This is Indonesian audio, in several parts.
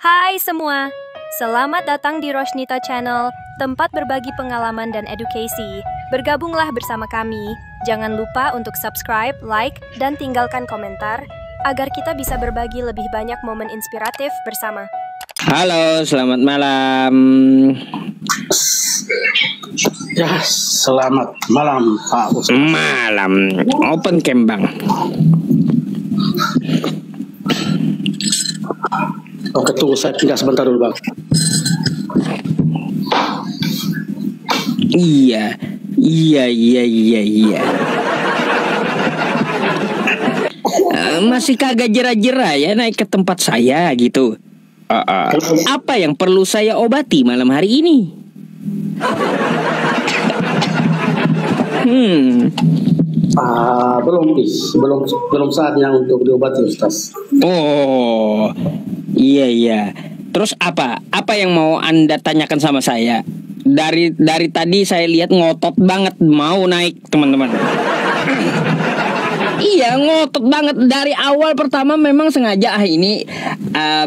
Hai semua, selamat datang di Rosnita Channel, tempat berbagi pengalaman dan edukasi. Bergabunglah bersama kami. Jangan lupa untuk subscribe, like, dan tinggalkan komentar, agar kita bisa berbagi lebih banyak momen inspiratif bersama. Halo, selamat malam. Ya, selamat malam Pak Ustaz. Malam, open cam bang. Oke, tunggu saya tinggal sebentar dulu Bang. Iya. Masih kagak jera-jera ya naik ke tempat saya gitu. Apa yang perlu saya obati malam hari ini? Belum saatnya untuk diobati Ustaz. Oh, iya. Terus apa? Apa yang mau Anda tanyakan sama saya? Dari tadi saya lihat ngotot banget mau naik, teman-teman. Iya, ngotot banget dari awal. Pertama memang sengaja ini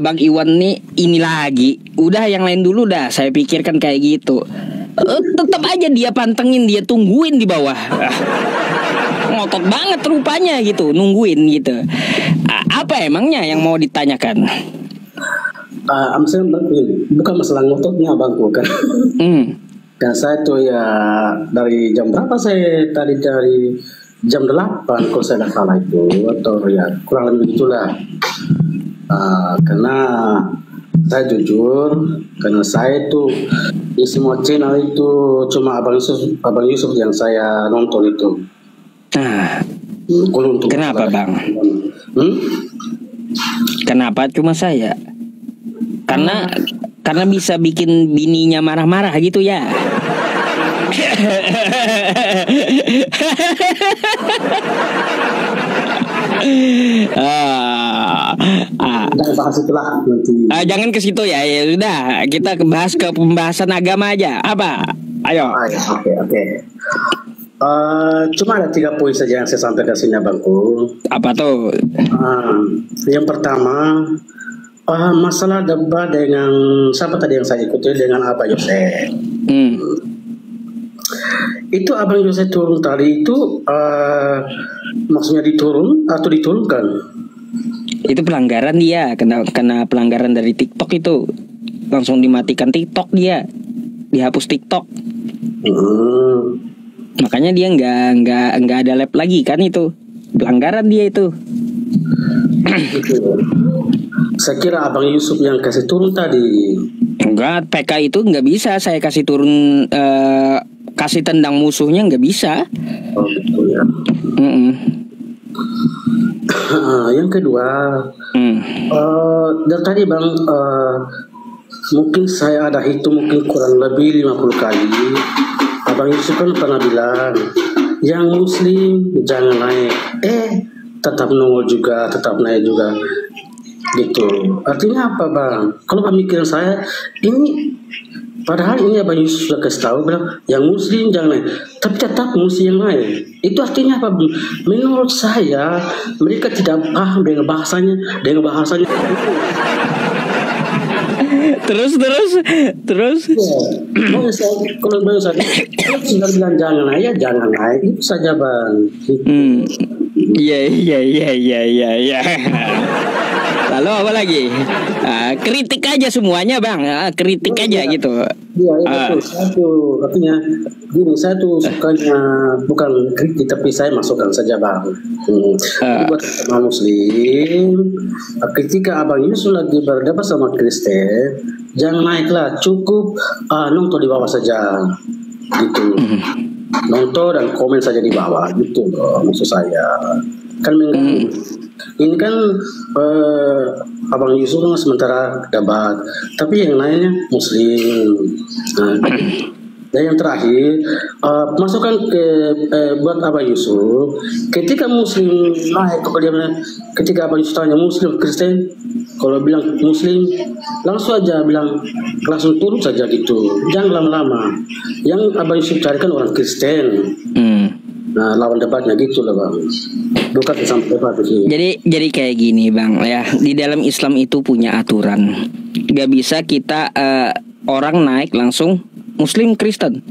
Bang Iwan nih ini lagi. Udah yang lain dulu dah, saya pikirkan kayak gitu. Tetap aja dia pantengin, dia tungguin di bawah. Ngotot banget rupanya gitu, nungguin gitu. Apa emangnya yang mau ditanyakan? Bukan masalah ngototnya Bang, bukan. Dan saya tuh ya dari jam berapa saya tadi dari jam 8 kalau saya tidak salah itu, atau ya kurang lebih itulah. Karena saya jujur, karena saya itu di semua channel itu cuma Abang Yusuf yang saya nonton itu. Kenapa Bang? Kenapa cuma saya? Karena bisa bikin bininya marah-marah gitu ya. Bahas itulah nanti. Jangan ke situ ya. Ya sudah, kita bahas ke pembahasan agama aja. Apa? Ayo. Oke. Cuma ada 3 poin saja yang saya sampaikan sini Bangku. Apa tuh? Yang pertama, masalah debat dengan siapa tadi yang saya ikuti dengan Abang Yose. Itu Abang Yose turun tadi itu maksudnya diturun atau diturunkan? Itu pelanggaran dia, kena pelanggaran dari TikTok itu. Langsung dimatikan TikTok dia. Dihapus TikTok. Makanya dia nggak ada lab lagi kan itu. Pelanggaran dia itu. Saya kira Abang Yusuf yang kasih turun tadi. Enggak, PK itu nggak bisa saya kasih turun, kasih tendang musuhnya nggak bisa. Oh gitu ya. Yang kedua, dari tadi Bang, mungkin saya ada hitung mungkin kurang lebih 50 kali. Abang Yusuf kan pernah bilang, yang Muslim jangan naik, tetap nongol juga, tetap naik juga. Gitu. Artinya apa Bang? Kalau pemikiran saya ini, padahal ini Abang Yusuf sudah kasih tahu bilang yang Muslim jangan naik, tapi tetap Muslim yang naik. Itu artinya apa? Menurut saya mereka tidak paham dengan bahasanya. Terus. Kalau Bang saya sudah bilang jangan naik, itu saja Bang. Iya. Lalu apa lagi? Kritik aja semuanya Bang, kritik aja gitu. Iya betul. Artinya gini, saya tuh sukanya bukan kritik tapi saya masukkan saja Bang. Buat teman Muslim, ketika Abang Yusuf lagi berdebat sama Kristen, jangan naiklah, cukup nonton di bawah saja, gitu. Nonton dan komen saja di bawah, gitu loh maksud saya. Kan ini kan Abang Yusuf kan sementara debat, tapi yang lainnya Muslim. Dan yang terakhir, masukkan ke buat Abang Yusuf, ketika Muslim naik, ketika Abang Yusuf tanya Muslim Kristen, kalau bilang Muslim langsung aja bilang, langsung turun saja gitu, jangan lama-lama. Yang Abang Yusuf carikan orang Kristen. Nah, lawan debatnya gitu lah Bang. Bukan sampai debat sih. Jadi kayak gini Bang ya, di dalam Islam itu punya aturan. Gak bisa kita orang naik langsung Muslim Kristen,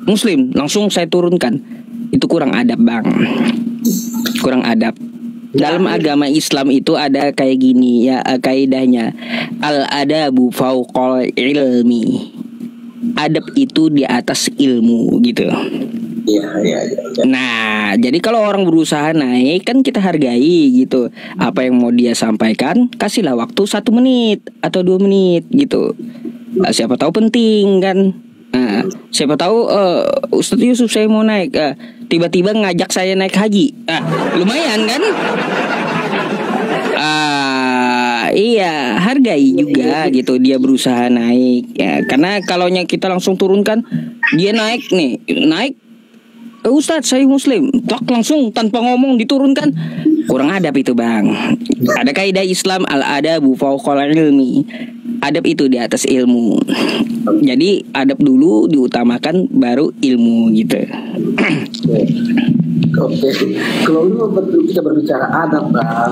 Muslim langsung saya turunkan. Itu kurang adab bang, kurang adab. Dalam agama Islam itu ada kayak gini ya, kaidahnya al adabu fauqal ilmi. Adab itu di atas ilmu gitu. Iya. Nah, jadi kalau orang berusaha naik kan kita hargai gitu. Apa yang mau dia sampaikan, kasihlah waktu 1 menit atau 2 menit gitu. Siapa tahu penting kan. Siapa tahu Ustadz Yusuf saya mau naik, tiba-tiba ngajak saya naik haji. Lumayan kan? Iya, hargai juga gitu dia berusaha naik ya. Karena kalau kita langsung turunkan, dia naik Ustadz saya Muslim, tak langsung tanpa ngomong diturunkan, kurang adab itu bang. Ada kaidah Islam al adabu fauqal ilmi. Adab itu di atas ilmu. Jadi adab dulu diutamakan, baru ilmu gitu. Oke. Kalau lu kita berbicara adab bang,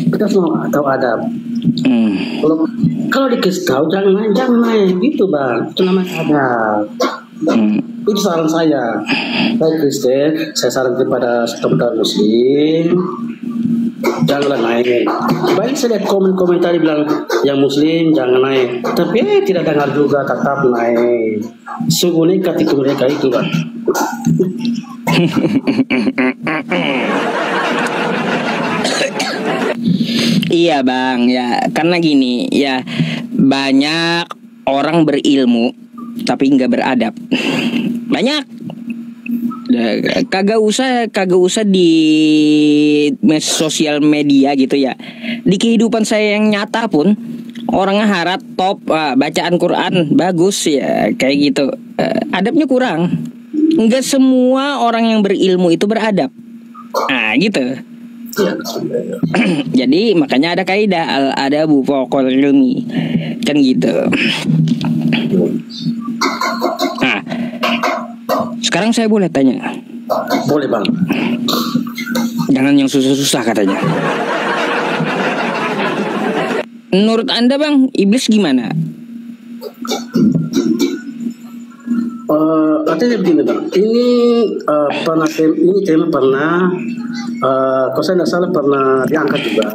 kita semua tahu adab. Kalau dikasih tahu jangan main gitu bang. Itu namanya adab. Itu saran saya. Saya Kristen, saya saran kepada teman-teman Muslim, janganlah naik. Baik saya lihat komentar bilang yang Muslim jangan naik, tapi tidak dengar juga tetap naik. Sungguh nekat itu mereka itu bang. Iya bang ya, karena gini ya, banyak orang berilmu tapi nggak beradab. Banyak. Kagak usah di sosial media gitu ya. Di kehidupan saya yang nyata pun orangnya harat top, bacaan Quran bagus ya kayak gitu. Adabnya kurang. Enggak semua orang yang berilmu itu beradab. Gitu. Jadi makanya ada kaidah al adabu fauqal ilmi. Kan gitu. Sekarang saya boleh tanya? Boleh bang. Jangan yang susah-susah katanya. Menurut Anda bang, iblis gimana? Artinya begini bang, ini tema pernah, kalau saya tidak salah pernah diangkat juga.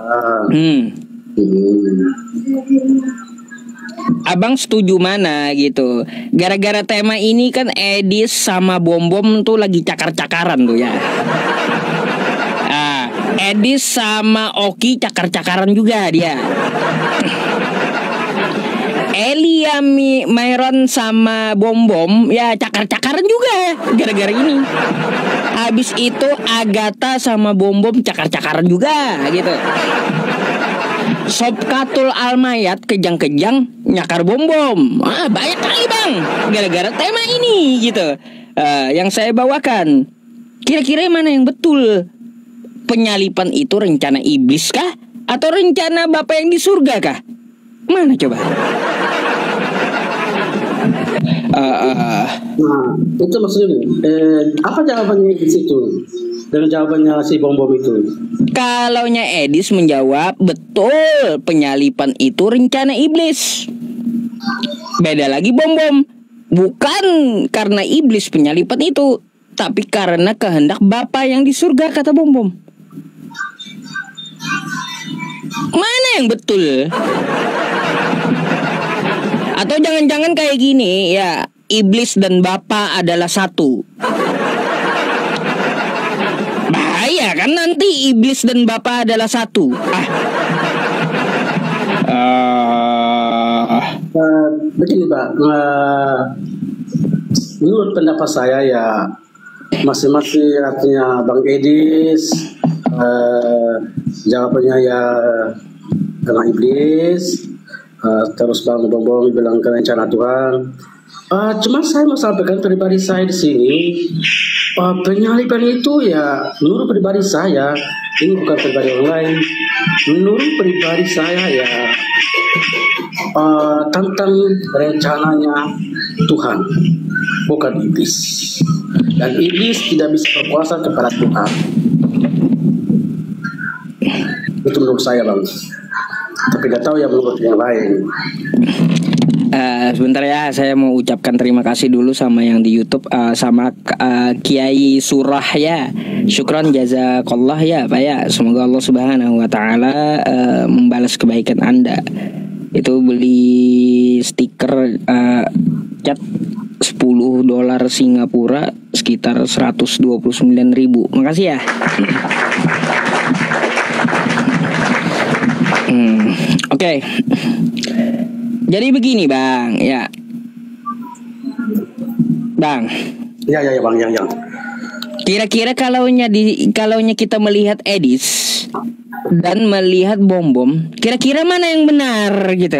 Abang setuju mana gitu? Gara-gara tema ini kan Edis sama Bom Bom tuh lagi cakar-cakaran tuh ya. Edis sama Oki cakar-cakaran juga dia. Elia Myron sama Bom Bom ya cakar-cakaran juga gara-gara ini. Habis itu Agatha sama Bom Bom cakar-cakaran juga gitu. Sobkatul Almayat kejang-kejang nyakar Bom Bom. Banyak kali bang gara-gara tema ini gitu. Yang saya bawakan, kira-kira mana yang betul? Penyalipan itu rencana iblis kah? Atau rencana Bapa yang di surga kah? Mana coba? Itu maksudnya apa jawabannya di situ? Dengan jawabannya si Bom Bom itu. Kalaunya Edis menjawab betul, penyalipan itu rencana iblis. Beda lagi Bom Bom, bukan karena iblis penyalipan itu, tapi karena kehendak Bapa yang di surga, kata Bom Bom. Mana yang betul? Atau jangan-jangan kayak gini ya, iblis dan Bapa adalah satu. Bahaya kan nanti iblis dan Bapa adalah satu. Begini Pak, menurut pendapat saya ya masing-masing, artinya Bang Edis jawabannya ya karena iblis, terus Bang Bom Bom bilang karena rencana Tuhan. Cuma saya mau sampaikan pribadi saya di sini, penyalipan itu ya menurut pribadi saya, ini bukan pribadi orang lain, menurut pribadi saya ya tentang rencananya Tuhan, bukan iblis. Dan iblis tidak bisa berkuasa kepada Tuhan. Itu menurut saya bang. tapi tidak tahu yang menurut yang lain. Sebentar ya, saya mau ucapkan terima kasih dulu sama yang di YouTube, sama Kiai Surah ya. Syukron jazakallah ya Pak ya. Semoga Allah Subhanahu wa taala membalas kebaikan Anda. Itu beli stiker cat $10 Singapura sekitar 129.000. Makasih ya. Oke. Jadi begini Bang, ya. Bang. Ya Bang, ya. Kira-kira kalaunya kita melihat Edis dan melihat Bom Bom, kira-kira mana yang benar gitu?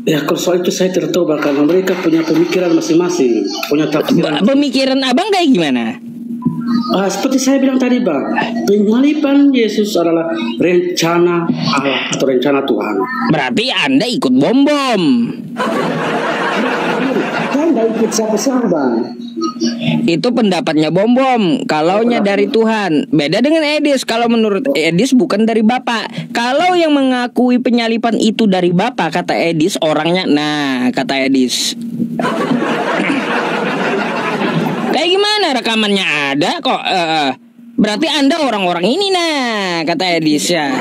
Ya kalau soal itu saya tidak tahu, karena mereka punya pemikiran masing-masing, punya tafsiran. Pemikiran abang kayak gimana? Seperti saya bilang tadi Bang, penyaliban Yesus adalah rencana Allah atau rencana Tuhan. Berarti Anda ikut Bom Bom. Kan tidak ikut siapa-siapa Bang. Itu pendapatnya Bom Bom. Kalaunya dari Tuhan. Beda dengan Edis. Kalau menurut Edis bukan dari Bapak. Kalau yang mengakui penyalipan itu dari Bapak, kata Edis orangnya. Nah, kata Edis. Kayak gimana rekamannya ada kok. Berarti Anda orang-orang ini nah, kata Edis ya.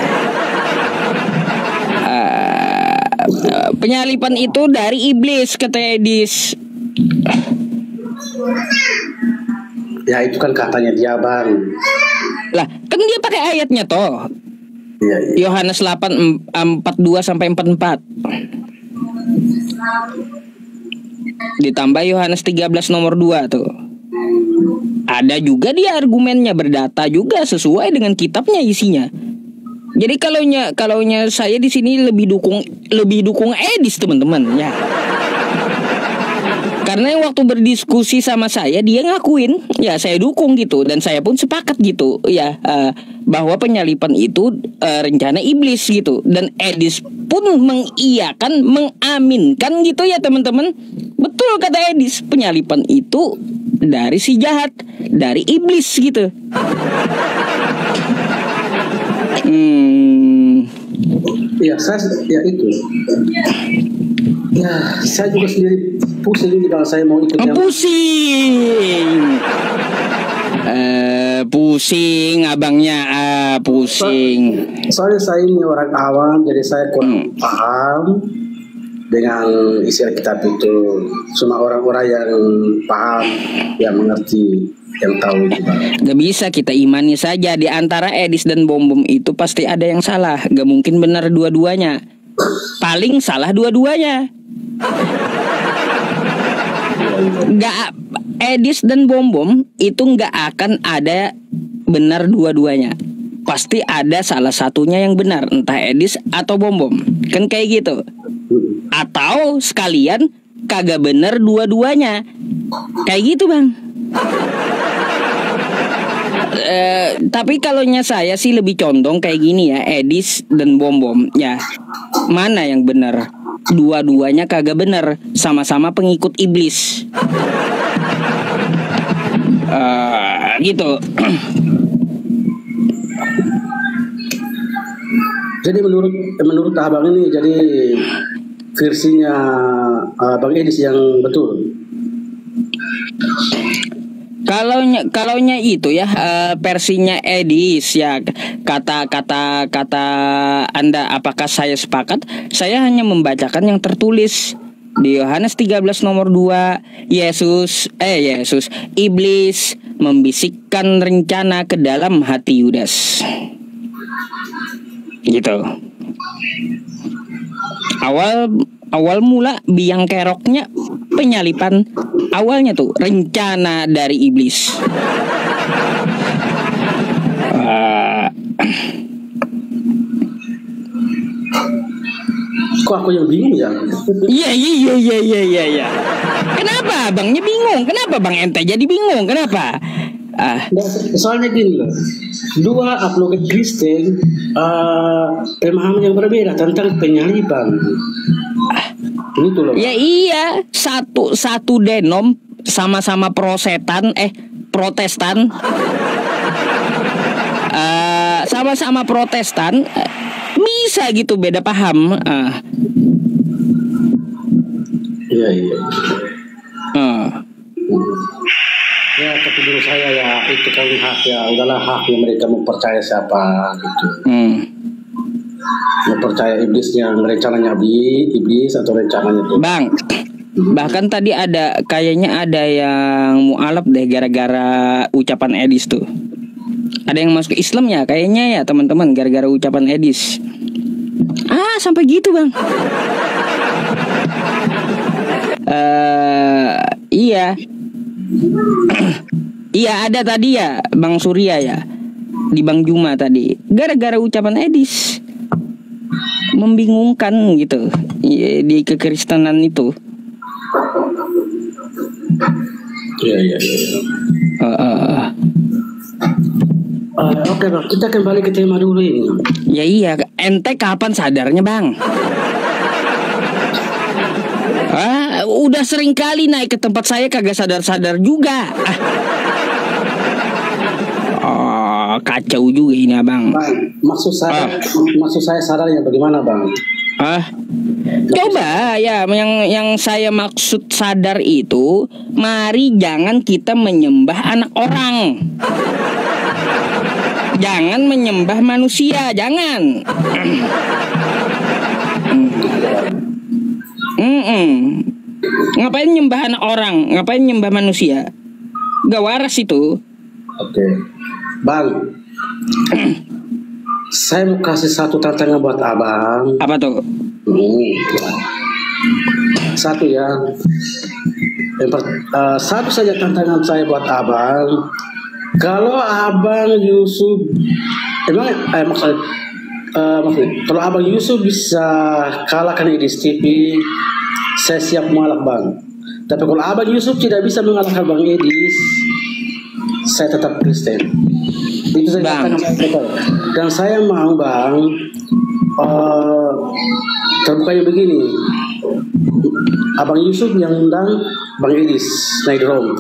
Penyalipan itu dari iblis, kata Edis. Ya itu kan katanya dia Bang. Lah, kan dia pakai ayatnya toh. Iya. Yohanes 8:42 sampai 44. Ditambah Yohanes 13 nomor 2 tuh. Ada juga dia argumennya, berdata juga sesuai dengan kitabnya isinya. Jadi kalaunya saya di sini lebih dukung Edis teman-teman ya. Karena waktu berdiskusi sama saya dia ngakuin ya saya dukung gitu, dan saya pun sepakat gitu ya, bahwa penyalipan itu rencana iblis gitu, dan Edis pun mengiyakan, mengaminkan gitu ya teman-teman. Betul kata Edis, penyalipan itu dari si jahat, dari iblis gitu. Ya itu. Ya saya juga sendiri pusing ini kalau saya mau ikut. Pusing abangnya, pusing. Soalnya saya ini orang awam, jadi saya kurang paham dengan isi kitab itu. Cuma orang-orang yang paham, yang mengerti, yang tahu itu. Gak bisa kita imani saja. Di antara Edis dan Bom Bom itu pasti ada yang salah. Gak mungkin benar dua-duanya. Paling salah dua-duanya. Gak, Edis dan Bom Bom itu gak akan ada benar dua-duanya. Pasti ada salah satunya yang benar, entah Edis atau Bom Bom. Kan kayak gitu. Atau sekalian kagak bener dua-duanya. Kayak gitu Bang. Tapi kalaunya saya sih lebih condong kayak gini ya, Edis dan Bom Bom ya. Mana yang benar? Dua-duanya kagak bener, sama-sama pengikut iblis. Gitu. Jadi menurut abang ini, jadi versinya Bang Edis yang betul. Kalaunya itu ya, versinya Edis ya, kata Anda, apakah saya sepakat? Saya hanya membacakan yang tertulis di Yohanes 13 nomor 2. Yesus iblis membisikkan rencana ke dalam hati Yudas. Gitu. Awal mula biang keroknya penyalipan, awalnya tuh rencana dari iblis. Kok aku yang bingung ya? Iya. Kenapa abangnya bingung? Kenapa Bang Ente jadi bingung? Kenapa? Soalnya gini loh, dua apologet Kristen pemahaman yang berbeda tentang penyaliban. Gitu loh. Ya iya, satu denom, sama-sama Protestan. sama-sama Protestan, bisa gitu beda paham. Iya. Ya, tapi dulu saya ya itu kan hak ya, udahlah haknya mereka mempercaya siapa gitu. Mempercaya iblisnya, rencananya iblis atau rencananya itu. Bang, bahkan tadi kayaknya ada yang mualaf deh gara-gara ucapan Edis tuh. Ada yang masuk Islam ya kayaknya ya teman-teman gara-gara ucapan Edis. Sampai gitu bang. Iya. Iya ada tadi ya Bang Surya ya di Bang Juma tadi gara-gara ucapan Edis, membingungkan gitu di kekristenan itu. Iya. Oke bang, kita kembali ke tema dulu ini. Ya iya, ente kapan sadarnya bang? Udah sering kali naik ke tempat saya kagak sadar-sadar juga. Kacau juga ini abang. Maksud saya sadarnya bagaimana bang? Coba ya, yang saya maksud sadar itu, mari jangan kita menyembah anak orang. Jangan menyembah manusia, jangan. Ngapain nyembah anak orang? Ngapain nyembah manusia? Gak waras itu. Oke. Bang, saya mau kasih satu tantangan buat abang. Apa tuh? Satu ya. Satu saja tantangan saya buat abang. Kalau abang Yusuf, maksudnya kalau abang Yusuf bisa kalahkan Edis TV, saya siap mengalah bang. Tapi kalau abang Yusuf tidak bisa mengalahkan bang Edis, saya tetap Kristen. Itu saya katakan betul. Dan saya mau bang, terbukanya begini. Abang Yusuf yang undang Bang Edis naik drum.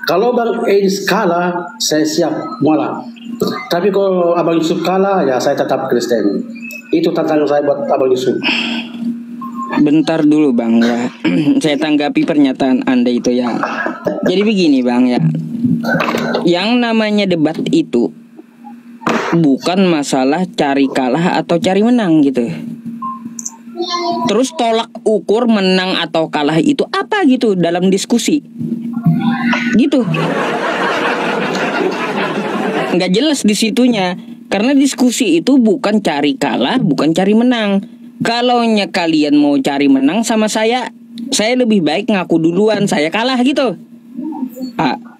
Kalau Bang Edis kalah, saya siap mengalah. Tapi kalau Abang Yusuf kalah, ya saya tetap Kristen. Itu tantangan saya buat Abang Yusuf. Bentar dulu bang ya. Saya tanggapi pernyataan Anda itu ya. Jadi begini bang ya, yang namanya debat itu bukan masalah cari kalah atau cari menang gitu. Terus tolak ukur menang atau kalah itu apa gitu dalam diskusi gitu. Nggak jelas di situnya. Karena diskusi itu bukan cari kalah, bukan cari menang. Kalau kalian mau cari menang sama saya lebih baik ngaku duluan saya kalah gitu.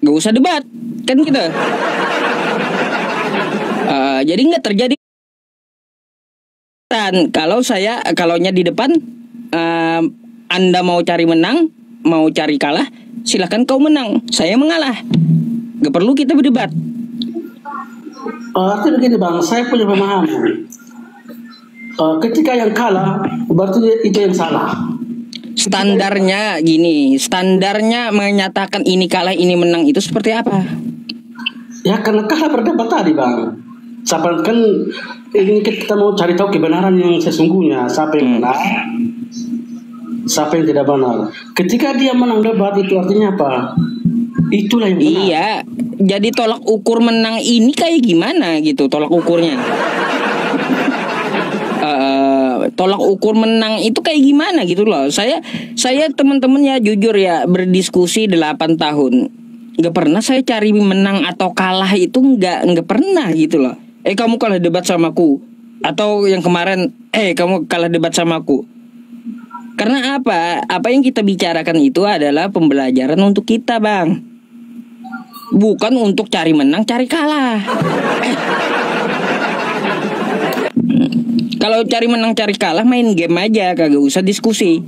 Gak usah debat kan gitu. Jadi nggak terjadi. Kalaunya di depan Anda mau cari menang, mau cari kalah, silahkan kau menang, saya mengalah. Gak perlu kita berdebat. Artinya begini bang, saya punya pemahaman. Ketika yang kalah, berarti itu yang salah. Standarnya gini, standarnya menyatakan ini kalah, ini menang itu seperti apa? Ya karena kalah berdebat tadi bang. Siapa kan ini kita mau cari tahu kebenaran yang sesungguhnya, siapa yang benar, siapa yang tidak benar. Ketika dia menang debat itu artinya apa? Itulah yang benar. Iya, jadi tolak ukur menang ini kayak gimana gitu tolak ukurnya? Tolak ukur menang itu kayak gimana gitu loh. Saya teman-teman ya jujur ya berdiskusi 8 tahun. Gak pernah saya cari menang atau kalah itu gak pernah gitu loh. Kamu kalah debat sama aku. Atau yang kemarin kamu kalah debat sama aku. Karena apa? Apa yang kita bicarakan itu adalah pembelajaran untuk kita bang. Bukan untuk cari menang, cari kalah. Kalau cari menang, cari kalah main game aja, kagak usah diskusi.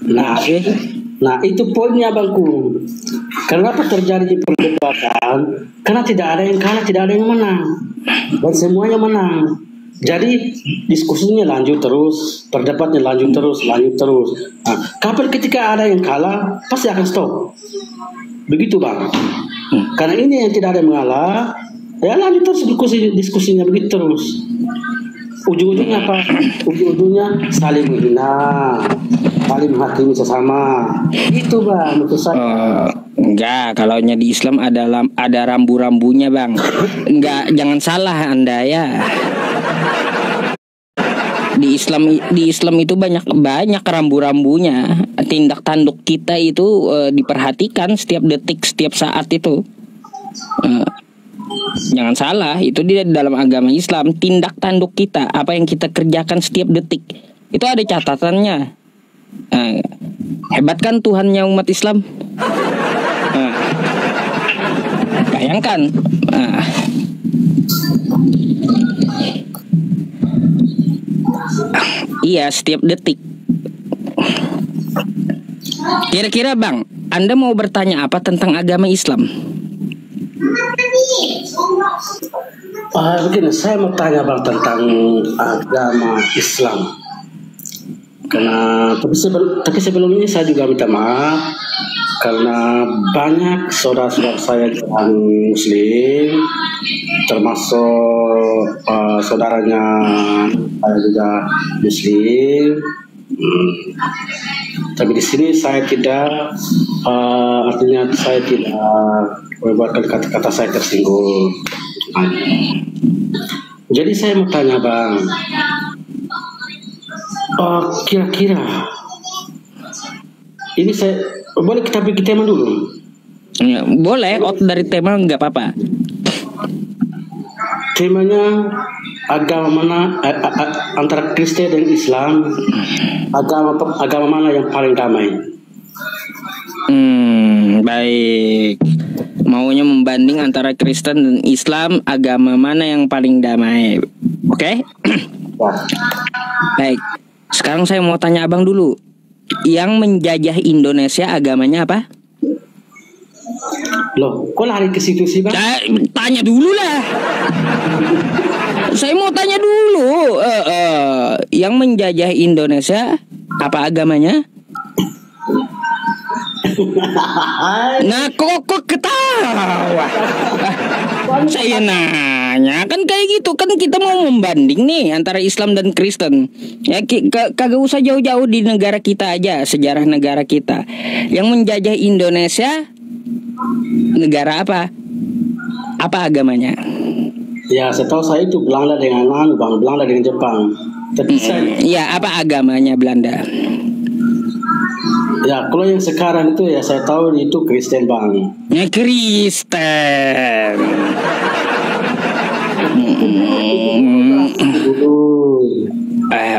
Nah itu poinnya bangku. Kenapa terjadi perdebatan? Karena tidak ada yang kalah, tidak ada yang menang, dan semuanya menang. Jadi diskusinya lanjut terus, perdebatannya lanjut terus. Nah, kapan ketika ada yang kalah, pasti akan stop. Begitu bang. Karena ini yang tidak ada yang mengalah, ya lanjut terus diskusinya begitu terus. Ujung-ujungnya apa? Ujung-ujungnya saling menghina, saling menghakimi sesama. Itu bang, menurut saya. Enggak, kalau di Islam ada rambu-rambunya bang. Enggak, jangan salah Anda ya. Di Islam itu banyak rambu-rambunya. Tindak tanduk kita itu diperhatikan setiap detik, setiap saat itu. Jangan salah, itu di dalam agama Islam tindak tanduk kita, apa yang kita kerjakan setiap detik itu ada catatannya. Hebat kan Tuhannya umat Islam. Bayangkan. Iya, setiap detik. Kira-kira bang, Anda mau bertanya apa tentang agama Islam? Begini, saya mau tanya bang tentang agama Islam. Karena tapi sebelum ini saya juga minta maaf karena banyak saudara-saudara saya yang Muslim, termasuk saudaranya saya juga Muslim. Tapi di sini saya tidak, artinya saya tidak membuatkan kata-kata saya tersinggung. Jadi saya mau tanya bang, kira-kira ini saya boleh kita bikin tema dulu? Ya, boleh, dari tema nggak apa-apa. Temanya agama mana antara Kristen dan Islam, agama mana yang paling damai? Baik. Maunya membanding antara Kristen dan Islam, agama mana yang paling damai? Oke? Baik. Sekarang saya mau tanya abang dulu. Yang menjajah Indonesia agamanya apa? Loh, kok lari ke situ sih bang? Tanya dulu lah. Saya mau tanya dulu. Yang menjajah Indonesia apa agamanya? Nah, kok ketawa? Saya nanya kan kayak gitu, kan kita mau membanding nih antara Islam dan Kristen. Ya kagak usah jauh-jauh di negara kita aja, sejarah negara kita. Yang menjajah Indonesia negara apa? Apa agamanya? Ya, setahu saya itu Belanda dengan Belanda dengan Jepang. Tapi ya, apa agamanya Belanda? Ya, kalau yang sekarang itu ya saya tahu itu Kristen bang. Ya Kristen.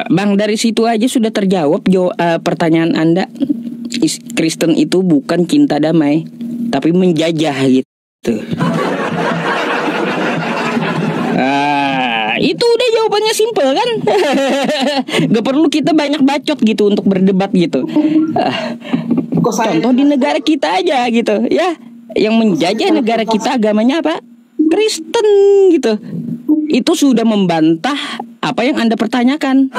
Bang, dari situ aja sudah terjawab pertanyaan Anda. Kristen itu bukan cinta damai, tapi menjajah gitu. Itu udah jawabannya simpel kan? Gak perlu kita banyak bacot gitu untuk berdebat gitu. Contoh di negara kita aja gitu ya. Yang menjajah negara kita agamanya apa? Kristen gitu. Itu sudah membantah apa yang Anda pertanyakan.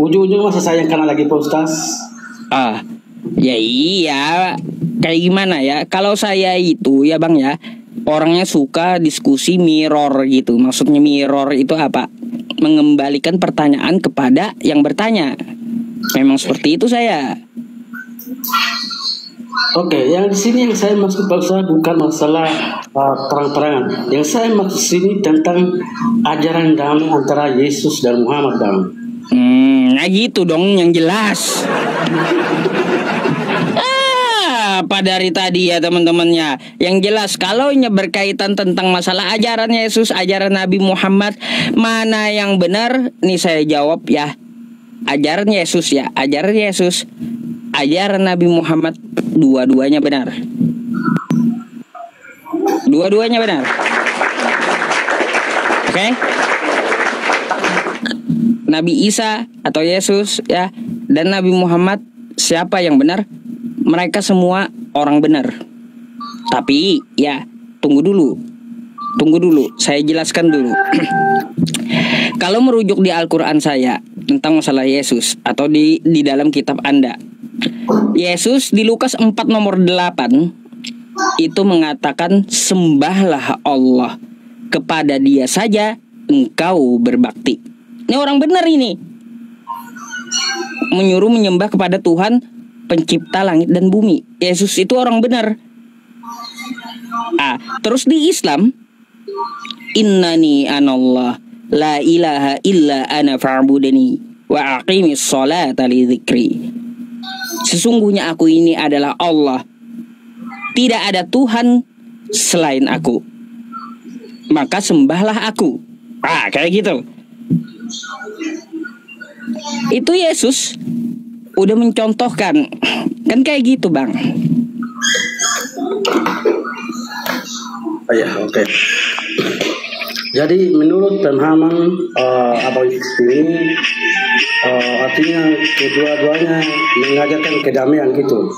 Ujung-ujung masa saya yang kalah lagi Pak Ustaz? Ya iya. Kayak gimana ya? Kalau saya itu ya bang ya, orangnya suka diskusi mirror gitu. Maksudnya mirror itu apa? Mengembalikan pertanyaan kepada yang bertanya. Memang seperti itu saya. Oke, yang di sini yang saya maksud Pak Ustaz bukan masalah terang-terangan. Yang saya maksud sini tentang ajaran damai antara Yesus dan Muhammad bang. Nah gitu dong yang jelas. Apa dari tadi ya teman-temannya? Yang jelas kalau berkaitan tentang masalah ajaran Yesus, ajaran Nabi Muhammad, mana yang benar? Nih saya jawab ya. Ajaran Yesus ya, ajaran Yesus, ajaran Nabi Muhammad, dua-duanya benar. Dua-duanya benar. Oke? Nabi Isa atau Yesus ya dan Nabi Muhammad, siapa yang benar? Mereka semua orang benar. Tapi ya tunggu dulu, saya jelaskan dulu. Kalau merujuk di Al-Quran saya, tentang masalah Yesus atau di dalam kitab Anda. Yesus di Lukas 4 nomor 8 itu mengatakan, sembahlah Allah, kepada Dia saja engkau berbakti. Ini orang benar ini. Menyuruh menyembah kepada Tuhan pencipta langit dan bumi. Yesus itu orang benar. Terus di Islam, innani anallah la ilaha illa ana fa'budani wa aqimis sholata li dzikri. Sesungguhnya aku ini adalah Allah, tidak ada Tuhan selain aku, maka sembahlah aku. Kayak gitu. Itu Yesus udah mencontohkan. Kan kayak gitu, Bang. Ya, oke. Jadi menurut pemahaman Abang ini, artinya kedua-duanya mengajarkan kedamaian gitu.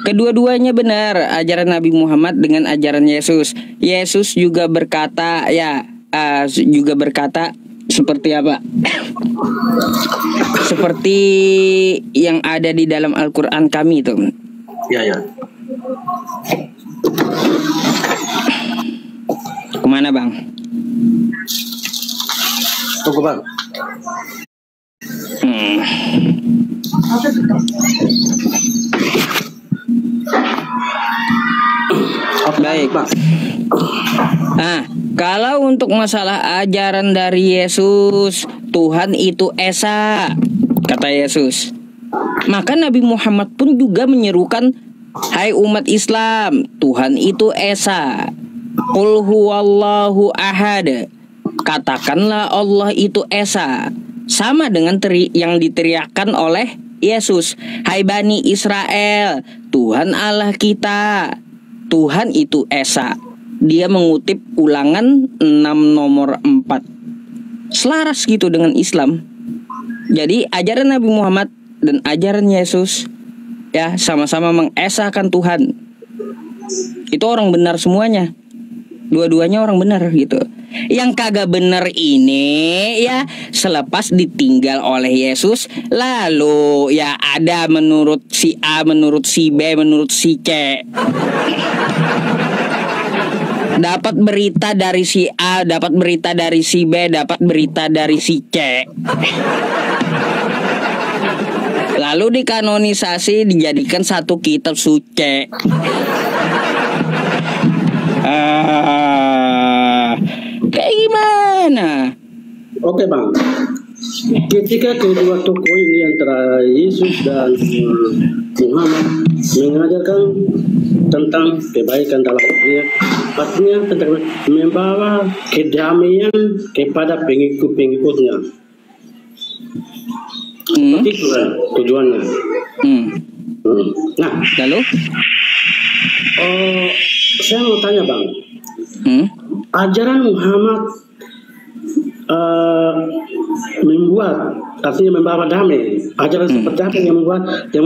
Kedua-duanya benar, ajaran Nabi Muhammad dengan ajaran Yesus. Yesus juga berkata, seperti apa? Seperti yang ada di dalam Al-Quran kami itu. Ya. Kemana, Bang? Tunggu, Bang. Baik, Bang. Kalau untuk masalah ajaran dari Yesus, Tuhan itu Esa, kata Yesus. Maka Nabi Muhammad pun juga menyerukan, hai umat Islam, Tuhan itu Esa. Qul huwallahu ahad. Katakanlah Allah itu Esa. Sama dengan yang diteriakkan oleh Yesus, hai Bani Israel, Tuhan Allah kita, Tuhan itu Esa. Dia mengutip Ulangan 6 nomor 4. Selaras gitu dengan Islam. Jadi ajaran Nabi Muhammad dan ajaran Yesus ya sama-sama mengesahkan Tuhan. Itu orang benar semuanya. Dua-duanya orang benar gitu. Yang kagak benar ini ya selepas ditinggal oleh Yesus, lalu ya ada menurut si A, menurut si B, menurut si C. Dapat berita dari si A, dapat berita dari si B, dapat berita dari si C. Lalu dikanonisasi, dijadikan satu kitab suci. Kayak gimana? Oke, Bang. Ketika kedua tokoh ini antara Yesus dan Muhammad mengajarkan tentang kebaikan dalam dunia, artinya tentang membawa kedamaian kepada pengikut-pengikutnya. Itu kan tujuannya. Nah, lalu saya mau tanya, Bang. Ajaran Muhammad artinya membawa damai. Ajaran seperti apa yang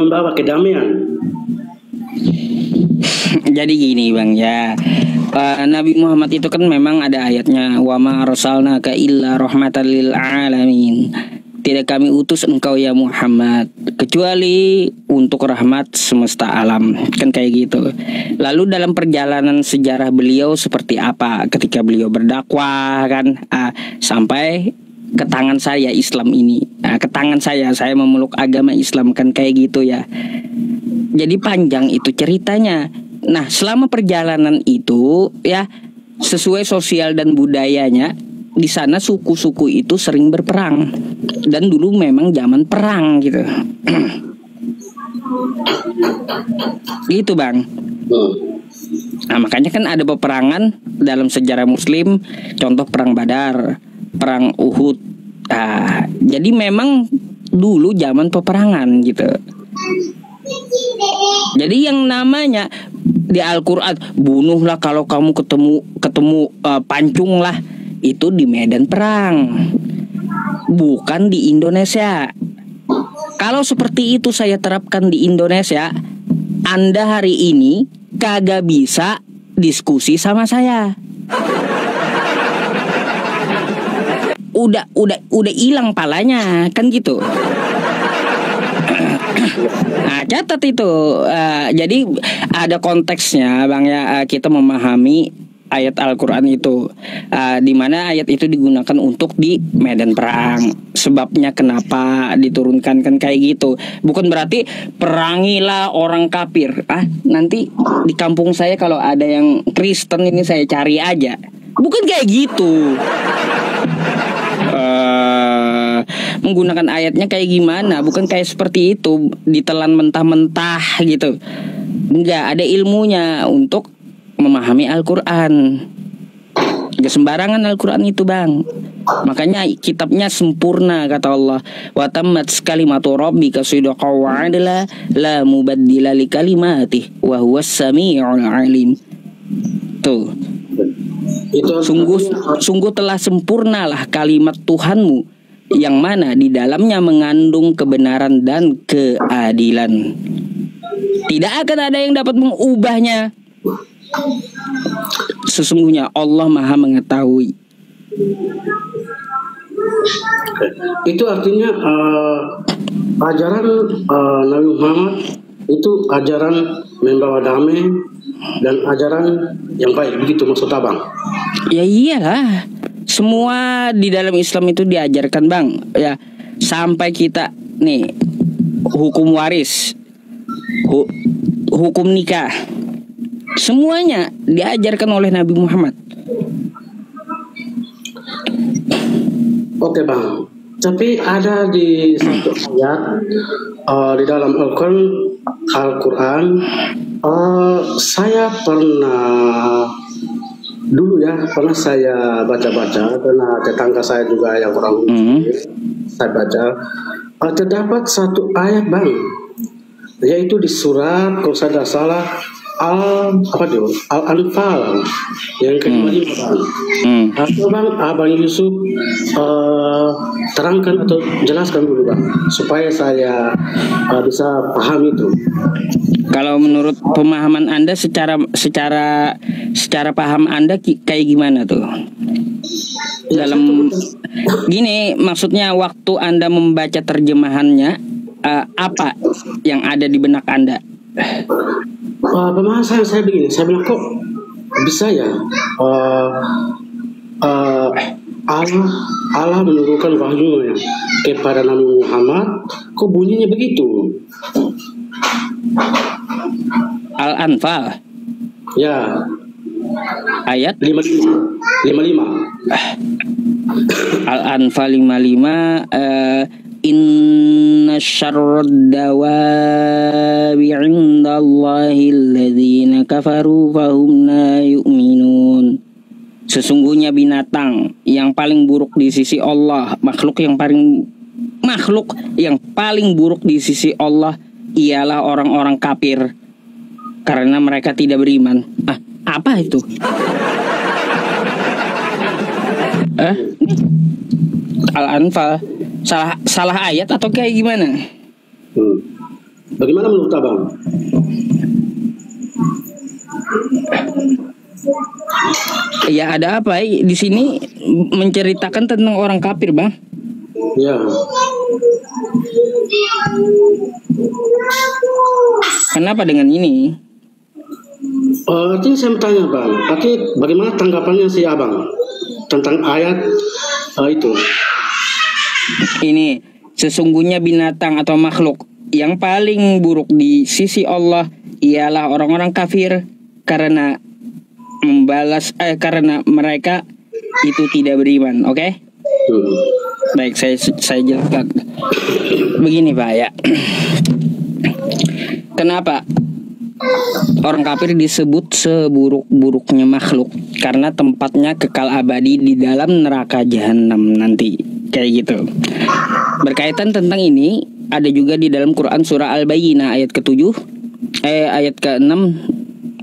membawa kedamaian? Jadi gini, Bang ya. Nabi Muhammad itu kan memang ada ayatnya, wa ma arsalnaka illa rahmatan lil alamin. Tidak kami utus engkau ya Muhammad kecuali untuk rahmat semesta alam. Kan kayak gitu. Lalu dalam perjalanan sejarah beliau seperti apa ketika beliau berdakwah kan, sampai ke tangan saya Islam ini. Ke tangan saya memeluk agama Islam, kan kayak gitu ya. Jadi panjang itu ceritanya. Nah, selama perjalanan itu ya sesuai sosial dan budayanya, di sana suku-suku itu sering berperang. Dan dulu memang zaman perang gitu. Gitu, Bang. Nah, makanya kan ada peperangan dalam sejarah Muslim. Contoh perang Badar, perang Uhud. Jadi memang dulu zaman peperangan gitu. Jadi yang namanya di Al-Quran, bunuhlah kalau kamu ketemu pancung lah, itu di medan perang, bukan di Indonesia. Kalau seperti itu saya terapkan di Indonesia, Anda hari ini kagak bisa diskusi sama saya. udah hilang palanya kan gitu. Nah, catat itu. Jadi ada konteksnya Bang ya, kita memahami ayat Al-Quran itu, di mana ayat itu digunakan untuk di medan perang. Sebabnya kenapa diturunkan kan kayak gitu. Bukan berarti perangilah orang kafir. Nanti di kampung saya kalau ada yang Kristen ini saya cari aja. Bukan kayak gitu. Menggunakan ayatnya kayak gimana? Bukan kayak seperti itu, ditelan mentah-mentah gitu. Enggak, ada ilmunya untuk memahami Al-Quran. Gak sembarangan Al-Quran itu Bang. Makanya kitabnya sempurna kata Allah. Wa tammat kalimatu rabbika sidqan wa adla la mubaddila li kalimatih wa huwas samiul alim. Tuh. Sungguh telah sempurnalah kalimat Tuhanmu yang mana di dalamnya mengandung kebenaran dan keadilan. Tidak akan ada yang dapat mengubahnya. Sesungguhnya Allah Maha mengetahui. Itu artinya ajaran Nabi Muhammad itu ajaran membawa damai dan ajaran yang baik, begitu maksud Abang? Ya iyalah, semua di dalam Islam itu diajarkan Bang. Ya, sampai kita nih hukum waris, hukum nikah, semuanya diajarkan oleh Nabi Muhammad. Oke Bang, tapi ada di satu ayat di dalam Al-Quran, saya pernah dulu ya, pernah saya baca-baca karena tetangga saya juga yang orang saya baca, terdapat satu ayat Bang, yaitu di surat kalau saya tidak salah Al-Anfal yang ke-5 Bang. Atau Bang, Abang Yusuf terangkan atau jelaskan dulu Bang, supaya saya bisa paham itu. Kalau menurut pemahaman Anda secara paham Anda kayak gimana tuh? Dalam gini, maksudnya waktu Anda membaca terjemahannya, apa yang ada di benak Anda? Pemahaman saya begini, saya bilang kok bisa ya Allah menurunkan wahyunya kepada Nabi Muhammad, kok bunyinya begitu? Al-Anfal. Ya. Ayat 55. Al-Anfal 55. Inna syarrad dawabi 'indallahi alladzina kafaru fahum la yu'minun. Sesungguhnya binatang yang paling buruk di sisi Allah, makhluk yang paling buruk di sisi Allah ialah orang-orang kafir karena mereka tidak beriman. Apa itu? Al-Anfal. Salah ayat atau kayak gimana? Bagaimana menurut Abang? Ya ada apa? Di sini menceritakan tentang orang kafir Bang. Ya. Kenapa dengan ini? Artinya saya bertanya Bang, tapi bagaimana tanggapannya si Abang tentang ayat itu? Ini sesungguhnya binatang atau makhluk yang paling buruk di sisi Allah ialah orang-orang kafir karena karena mereka itu tidak beriman. Oke? Baik, saya jelaskan. Begini Pak ya. Kenapa orang kafir disebut seburuk-buruknya makhluk? Karena tempatnya kekal abadi di dalam neraka jahanam nanti. Kayak gitu. Berkaitan tentang ini ada juga di dalam Quran surah Al-Bayyinah ayat ke-7, ayat ke-6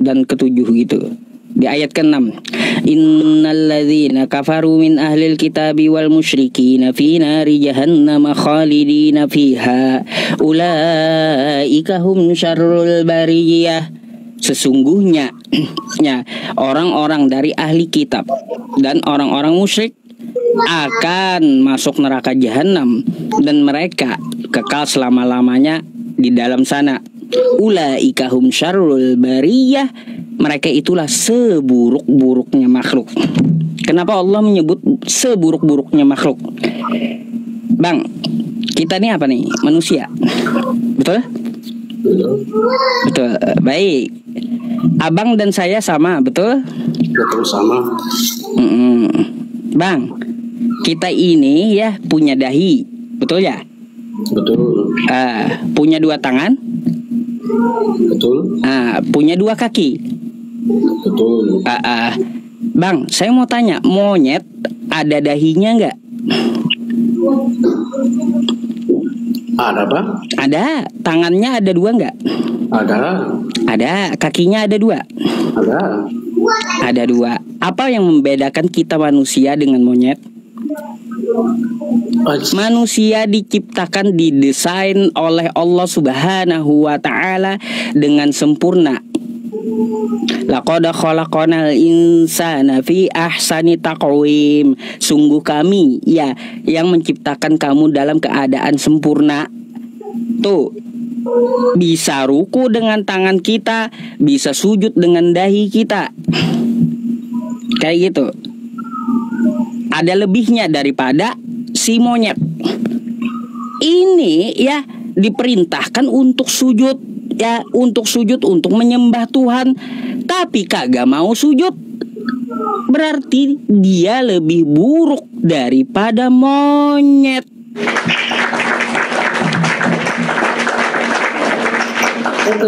dan ke-7 gitu. Di ayat ke-6, innalladzina kafaru min ahlil kitabi wal musyrikina fi nari jahannam khalidina fiha ulaika hum syarrul bariyah. Sesungguhnya orang-orang dari ahli kitab dan orang-orang musyrik akan masuk neraka jahanam dan mereka kekal selama-lamanya di dalam sana. Ulaika hum syarrul bariyah, mereka itulah seburuk-buruknya makhluk. Kenapa Allah menyebut seburuk-buruknya makhluk? Bang, kita nih apa nih? Manusia. Betul? Betul. Baik. Abang dan saya sama, betul? Betul, sama. Bang, kita ini ya punya dahi, betul ya? Betul. Punya 2 tangan? Betul. Punya 2 kaki? Betul. Bang, saya mau tanya, monyet ada dahinya nggak? Ada apa? Ada. Tangannya ada 2 nggak? Ada. Ada. Kakinya ada 2? Ada. Ada 2. Apa yang membedakan kita manusia dengan monyet? Manusia diciptakan, didesain oleh Allah Subhanahu wa Ta'ala dengan sempurna. Laqad khalaqnal insana fi ahsani taqwim. Sungguh kami ya yang menciptakan kamu dalam keadaan sempurna. Tuh, bisa ruku dengan tangan kita, bisa sujud dengan dahi kita. Kayak gitu. Ada lebihnya daripada si monyet. Ini ya diperintahkan untuk sujud, ya untuk sujud, untuk menyembah Tuhan, tapi kagak mau sujud. Berarti dia lebih buruk daripada monyet.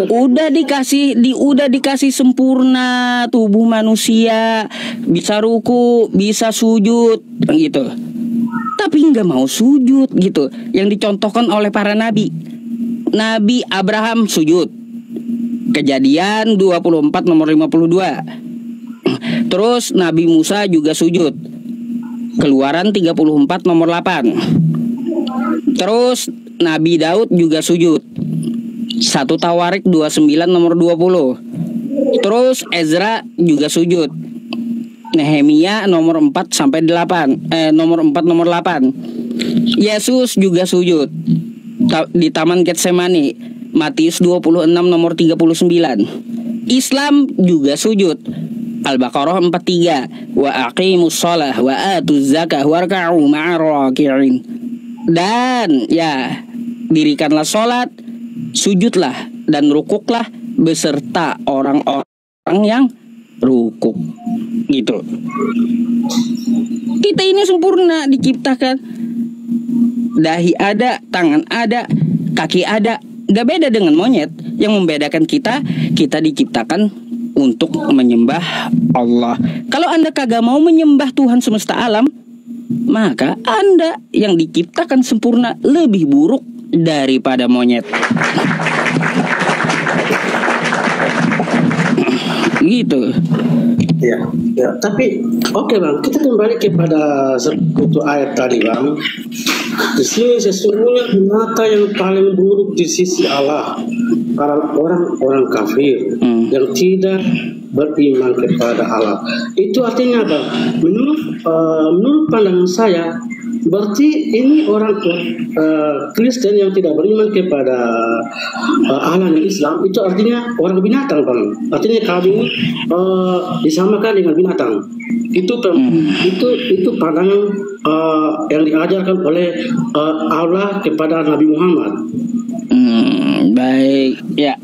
Udah dikasih sempurna tubuh manusia, bisa ruku, bisa sujud gitu. Tapi nggak mau sujud gitu. Yang dicontohkan oleh para nabi. Nabi Abraham sujud. Kejadian 24 nomor 52. Terus Nabi Musa juga sujud. Keluaran 34 nomor 8. Terus Nabi Daud juga sujud. 1 Tawarik 29 nomor 20. Terus Ezra juga sujud. Nehemia nomor 4 sampai 8. Nomor 4 nomor 8. Yesus juga sujud di Taman Getsemani. Matius 26 nomor 39. Islam juga sujud. Al-Baqarah 43. Wa aqimus shalah wa atuz zakah warka'u ma'ar raki'in. Dan ya, dirikanlah sholat, sujudlah dan rukuklah beserta orang-orang yang rukuk. Gitu. Kita ini sempurna diciptakan. Dahi ada, tangan ada, kaki ada. Gak beda dengan monyet. Yang membedakan kita diciptakan untuk menyembah Allah. Kalau Anda kagak mau menyembah Tuhan semesta alam, maka Anda yang diciptakan sempurna lebih buruk daripada monyet. Gitu. Ya. Tapi oke Bang, kita kembali kepada sekutu ayat tadi Bang. Di sini sesungguhnya binatang yang paling buruk di sisi Allah para orang kafir yang tidak beriman kepada Allah. Itu artinya Bang, menurut pandangan saya, berarti ini orang Kristen yang tidak beriman kepada Allah dan Islam, itu artinya orang binatang Bang. Artinya kami disamakan dengan binatang. Itu pandangan yang diajarkan oleh Allah kepada Nabi Muhammad. Baik, ya.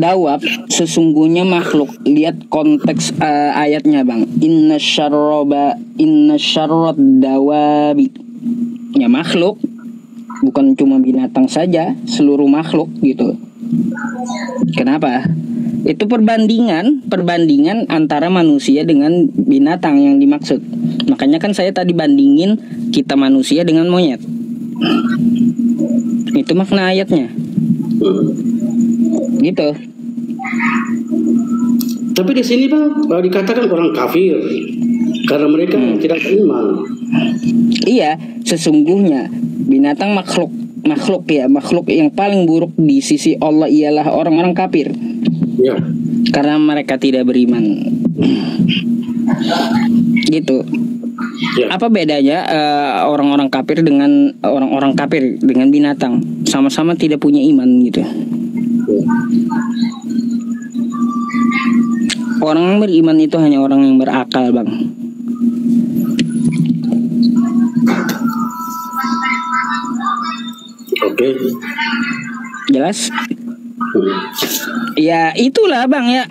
Dawab sesungguhnya makhluk. Lihat konteks ayatnya Bang. Inna syarrad dawabi. Ya makhluk, bukan cuma binatang saja, seluruh makhluk gitu. Kenapa? Itu perbandingan antara manusia dengan binatang yang dimaksud. Makanya kan saya tadi bandingin kita manusia dengan monyet. Itu makna ayatnya. Gitu. Tapi di sini Bang dikatakan orang kafir karena mereka tidak beriman. Iya, sesungguhnya binatang makhluk yang paling buruk di sisi Allah ialah orang-orang kafir. Ya. Karena mereka tidak beriman. Gitu. Ya. Apa bedanya orang-orang kafir dengan orang-orang kafir dengan binatang? Sama-sama tidak punya iman gitu. Orang yang beriman itu hanya orang yang berakal, Bang. Oke. Jelas? Ya itulah, Bang, ya.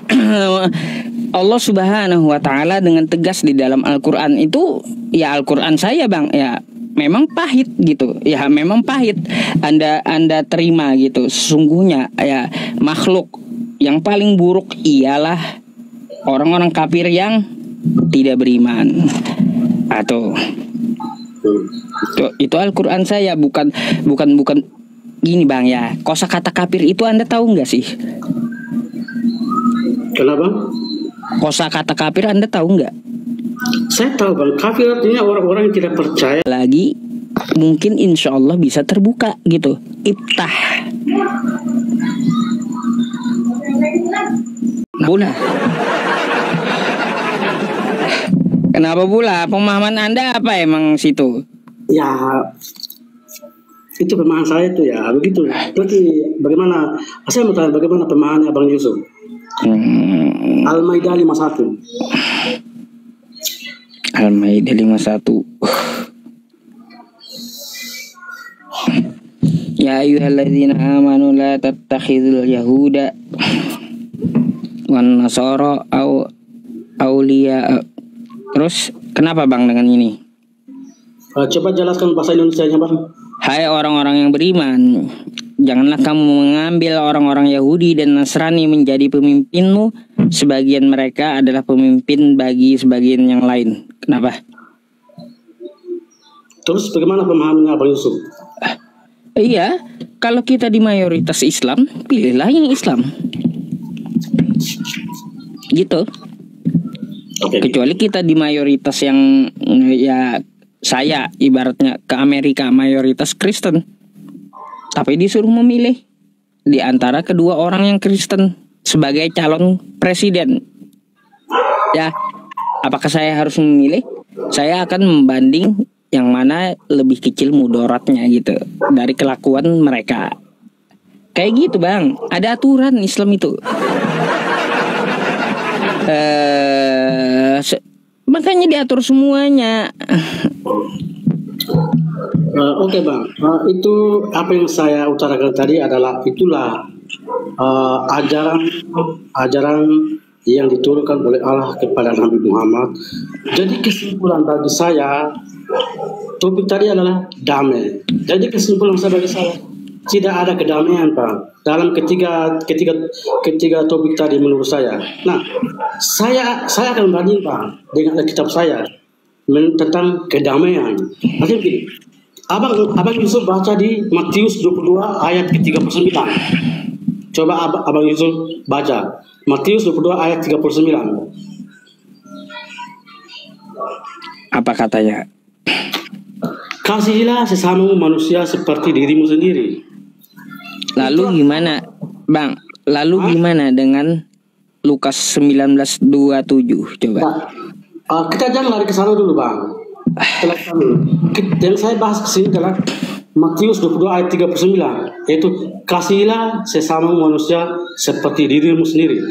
Allah Subhanahu wa Ta'ala dengan tegas di dalam Al-Quran itu, ya Al-Quran saya, Bang, ya memang pahit gitu. Ya memang pahit. Anda terima gitu. Sesungguhnya ya makhluk yang paling buruk ialah orang-orang kafir yang tidak beriman. Atau itu Al-Quran saya, bukan gini, Bang, ya. Kosakata kafir itu Anda tahu nggak sih? Kenapa? Kosakata kafir Anda tahu nggak? Saya tahu, Bang. Kafir artinya orang-orang yang tidak percaya. Lagi mungkin insya Allah bisa terbuka gitu. Iftah. Pula. Kenapa pula? Pemahaman Anda apa emang situ? Ya, itu pemahaman saya itu ya begitu. Berarti bagaimana? Saya mau tanya bagaimana pemahaman Abang Yusuf? Al-Maidah 51. Al-Maidah 51. Ya ayyuhalladzina amanu la tattakhidul yahuda wan nasara auliya. Terus kenapa, Bang, dengan ini? Coba jelaskan bahasa Indonesianya, Bang. Hai orang-orang yang beriman, janganlah kamu mengambil orang-orang Yahudi dan Nasrani menjadi pemimpinmu. Sebagian mereka adalah pemimpin bagi sebagian yang lain. Kenapa? Terus bagaimana pemahamannya Abang Yusuf? Iya, kalau kita di mayoritas Islam, pilihlah yang Islam. Gitu. Okay. Kecuali kita di mayoritas yang ya saya ibaratnya ke Amerika mayoritas Kristen. Tapi disuruh memilih di antara kedua orang yang Kristen sebagai calon presiden. Ya, apakah saya harus memilih? Saya akan membanding yang mana lebih kecil mudaratnya gitu dari kelakuan mereka. Kayak gitu, Bang. Ada aturan Islam itu. Makanya diatur semuanya. Oke, Bang. Itu apa yang saya utarakan tadi adalah itulah ajaran yang diturunkan oleh Allah kepada Nabi Muhammad. Jadi kesimpulan bagi saya, topik tadi adalah damai. Jadi kesimpulan saya bagi saya tidak ada kedamaian, Pak, dalam ketiga topik tadi menurut saya. Nah, saya akan banding, Pak, dengan kitab saya tentang kedamaian. Artinya begini, Abang Yusuf baca di Matius 22 ayat ke-39. Coba Abang Yusuf baca Matius 22 ayat 39. Apa katanya? Kasihilah sesamamu manusia seperti dirimu sendiri. Lalu gimana, Bang? Lalu gimana dengan Lukas 19:27? Coba. Kita jangan lari ke sana dulu, Bang. Yang saya bahas ke sini adalah Matius 22 ayat 39, yaitu kasihilah sesama manusia seperti dirimu sendiri.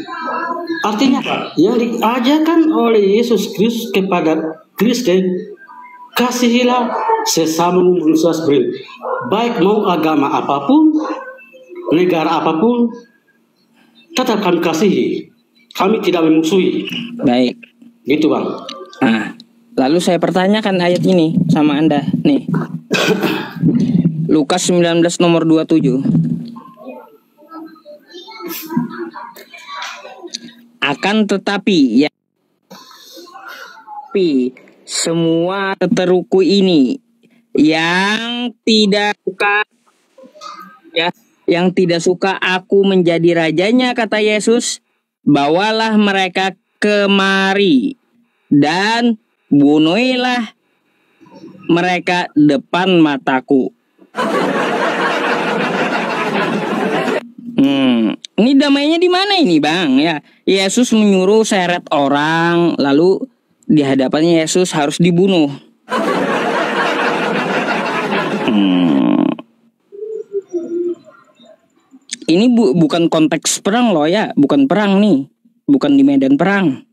Artinya apa? Yang diajarkan oleh Yesus Kristus kepada Kristen, kasihilah sesama manusia seperti, baik mau agama apapun, negara apapun, tetap kami kasihi. Kami tidak memusuhi. Baik. Gitu, Bang. Nah, lalu saya pertanyakan ayat ini sama Anda nih. Lukas 19 nomor 27. Akan tetapi ya, semua teteruku ini yang tidak suka yang tidak suka aku menjadi rajanya, kata Yesus, bawalah mereka kemari dan bunuhilah mereka depan mataku. Ini damainya di mana ini, Bang? Ya, Yesus menyuruh seret orang, lalu di hadapannya Yesus harus dibunuh. Ini bukan konteks perang loh ya, bukan perang nih, bukan di medan perang.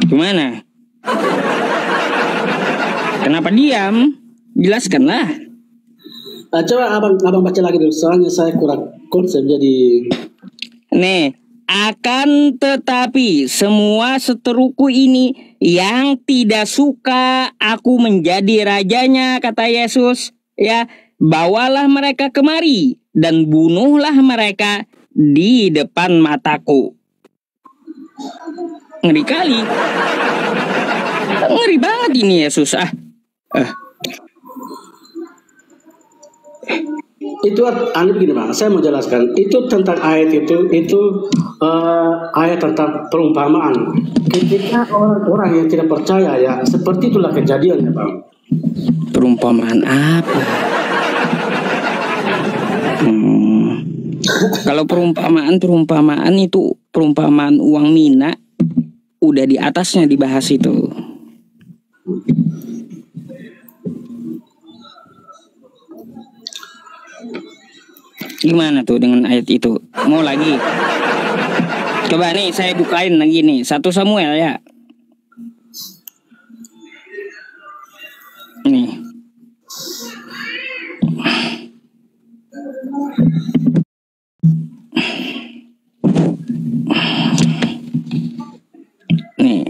Gimana? Kenapa diam? Jelaskanlah. Coba abang baca lagi dulu, soalnya saya kurang konsep jadi. Nih, akan tetapi semua seteruku ini yang tidak suka aku menjadi rajanya, kata Yesus, ya, bawalah mereka kemari dan bunuhlah mereka di depan mataku. Ngeri kali. Ngeri banget ini Yesus. Itu aneh gini bang, saya mau jelaskan. Itu tentang ayat itu ayat tentang perumpamaan. Ketika orang-orang yang tidak percaya ya, seperti itulah kejadiannya bang. Perumpamaan apa? Kalau perumpamaan itu perumpamaan uang mina, udah di atasnya dibahas itu. Gimana tuh dengan ayat itu? Mau lagi? Coba nih saya bukain lagi nih 1 Samuel ya. Nih. Nih.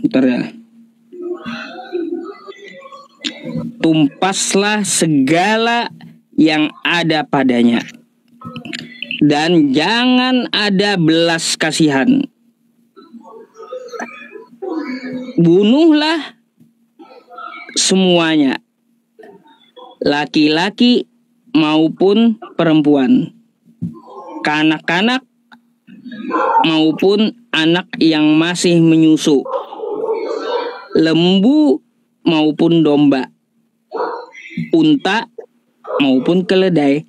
Bentar ya. Tumpaslah segala yang ada padanya, dan jangan ada belas kasihan. Bunuhlah semuanya, laki-laki maupun perempuan, kanak-kanak maupun anak yang masih menyusu, lembu maupun domba, unta maupun keledai.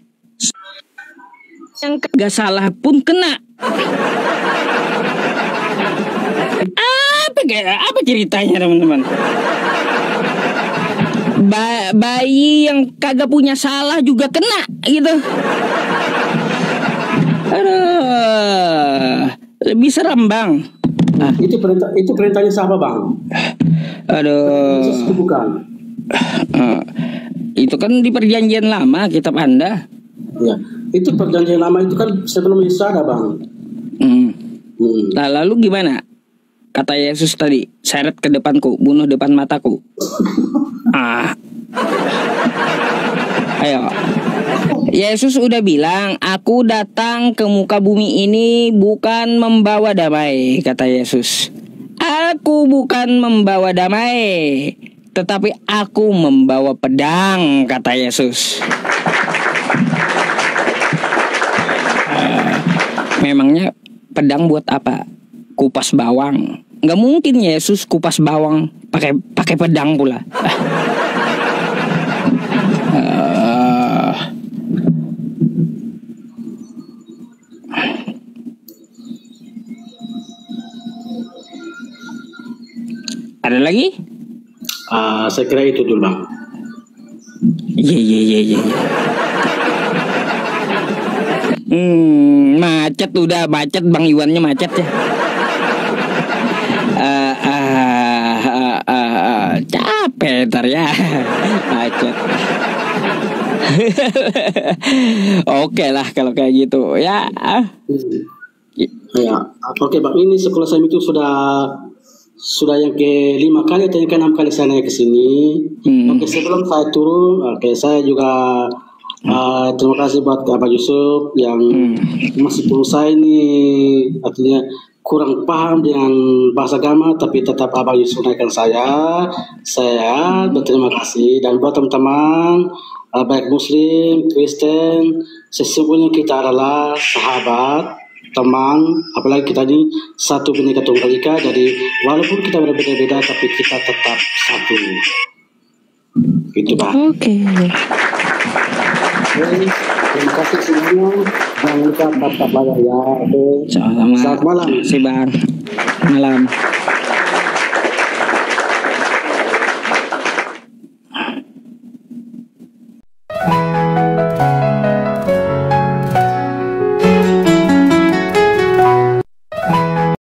Yang kagak salah pun kena. Apa ceritanya teman-teman? Bayi yang kagak punya salah juga kena gitu. Aduh, lebih seram bang. Itu perintahnya siapa bang? Aduh. Bukan. Itu kan di perjanjian lama, kitab Anda. Ya, itu perjanjian lama itu kan sebelum Yesus ada bang. Nah, lalu gimana? Kata Yesus tadi, seret ke depanku, bunuh depan mataku. Ayo. Yesus udah bilang, aku datang ke muka bumi ini bukan membawa damai, kata Yesus. Aku bukan membawa damai, tetapi aku membawa pedang, kata Yesus. Memangnya pedang buat apa? Kupas bawang. Nggak mungkin Yesus kupas bawang pakai pedang pula. Ada lagi? Saya kira itu dulu bang. Iya. Macet Bang Iwannya macet ya. Capek ntar ya. Macet. Oke lah kalau kayak gitu ya. Ya, oke bang. Ini sekolah saya itu sudah yang ke-5 kali atau yang ke-6 kali saya naik ke sini. Oke, sebelum saya turun, saya juga terima kasih buat Pak Yusuf yang masih berusaha ini, artinya kurang paham dengan bahasa agama tapi tetap Abang Yusuf naikkan saya berterima kasih. Dan buat teman-teman baik Muslim, Kristen, sesungguhnya kita adalah sahabat teman, apalagi kita ini satu Bhinneka Tunggal Ika, jadi walaupun kita berbeda-beda tapi kita tetap satu. Gitu Pak. Oke. Terima kasih semuanya. Jangan lupa tetap belajar ya. Oke. Selamat malam. Terima kasih Bang. Malam.